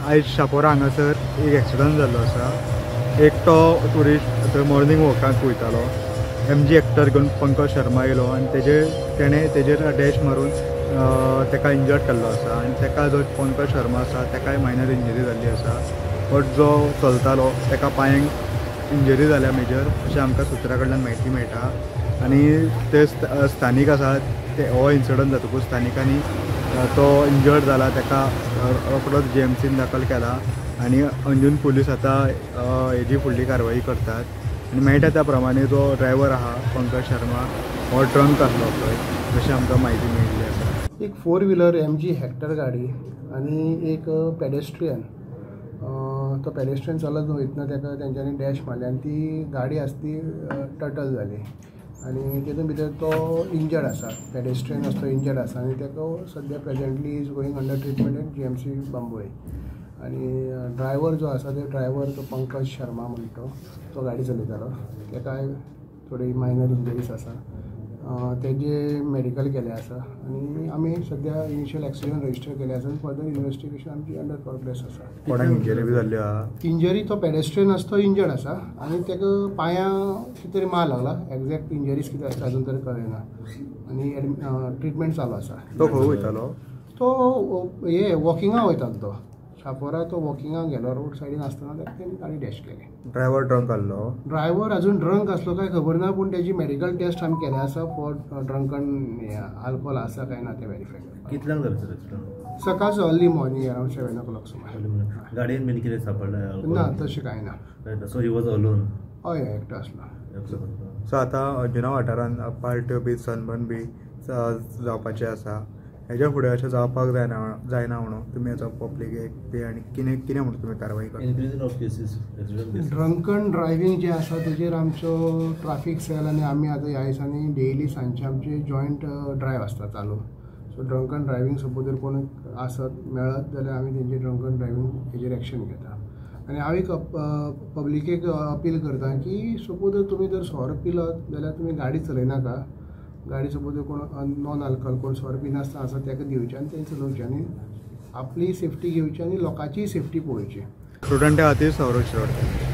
आयज शापोरा हांगासर एक एक्सिडंट जाल्लो आसा। एकटो ट्युरिस्ट थंय मॉर्निंग वॉकाक वयतालो, MG एक्टर घेवन पंकज शर्मा येयलो आनी तेणें तेजेर डॅश मारून ताका इंजर्ड केल्लो आसा आनी ताका जो पंकज शर्मा आसा ताकाय मायनर इंजरी जाल्ली आसा। बट जो चलतालो ताका पांयांक इंजरी जाल्या मेजर अशें आमकां सुत्रा कडल्यान म्हायती मेळटा। आनी ते स्थानीक आसा ते हो इन्सिडंट जातकूच स्थानिकांनी तो इंजर्ड जाला ताका रोखडोच GMCन दाखल केला आनी अंजून पुलीस आतां हेजी फुडली कारवाई करतात। आनी मेळटा त्या प्रमाणे जो ड्रायव्हर आहा पंकज शर्मा हो ड्रंक आसलो खंय अशी आमकां म्हायती मेळिल्ली आसा। एक 4 व्हिलर MG हेक्टर गाडी आनी एक पेडेस्ट्रियन तो पेडेस्ट्रियन चलत वयतना ताका तेंच्यांनी डॅश मारली आनी ती गाडी आसा ती टटल जाली आनी तितून भितर तो इंजर्ड आसा। पेडेस्ट्रियन आसा तो इंजर्ड आसा आनी ताका सद्या presently is going under treatment at GMC Bambolim. आनी ड्रायव्हर जो आसा तो ड्रायव्हर तो पंकज शर्मा म्हणटा तो गाडी चलयतालो, ताकाय थोडी मायनर इंजरीज आसा, तेजे मेडिकल केले आसा आनी आमी सद्या इनिशियल एक्सिडंट रजिस्टर केले आसा आनी फर्दर इन्वेस्टिगेशन आमची अंडर प्रोग्रेस आसा। कोणाक इंजरी बी जाल्ली आहा? इंजरी तो पेडेस्ट्रियन आसा तो इंजर्ड आसा आनी ताका पांयां कितें तरी मार लागला, एक्झॅक्ट इंजरीज कितें आसा अजून तरी कळना आनी ट्रिटमेंट चालू आसा। तो खंय वयतालो? तो हे वॉकिंगाक वयतालो, तो शापोरा तो वॉकिंगाक गेलो, रोड सायडीन आसतना ताका तेणी गाडी डॅश केली। ड्रायव्हर ड्रंक आसलो? ड्रायव्हर अजून ड्रंक आसलो काय खबर ना, पूण तेजी मेडिकल टेस्ट आमी केले आसा फॉर ड्रंकन आल्कोहोल आसा काय ना ते व्हेरीफाय करपाक। कितल्यांक जालो सर एक्सिडंट? सकाळचो अर्ली मॉर्निंग अरावंड 7 o'clock सुमार। गाडयेन बीन कितें सापडलें? ना तशें कांय ना। So he was alone? हय एकटो आसलो। सो आतां अंजुना वाठारांत पार्ट्यो बी सनबर्न बी जावपाचें आसा, हेच्या फुडें अशें जावपाक जायना म्हणून तुमी आतां पब्लीकेक बी आनी कितें म्हणून तुमी कारवाई करता? Increase of cases drunken driving जे आसा तेजेर आमचो ट्राफीक सेल आनी आमी आतां ह्या दिसांनी डेली सांजचे आमचे जॉयंट ड्रायव्ह आसता चालू। सो ड्रंकन ड्रायव्हिंग सपोज जर कोण आसत मेळत जाल्यार आमी तेंचे ड्रंकन ड्रायव्हिंग हेजेर एक्शन घेता। आनी हांव एक पब्लिकेक अपील करता की सपोज जर तुमी जर सोरो पिलत जाल्यार तुमी गाडी चलयनाका। गाडी सपोज कोण नॉन अल्कोहोल कोण सोरो पिनासतना आसा ताका दिवचें आनी तें चलोवचें आनी आपली सेफ्टी घेवची आनी लोकांची सेफ्टी पळोवची। स्टुडंटा खातीर संरक्षण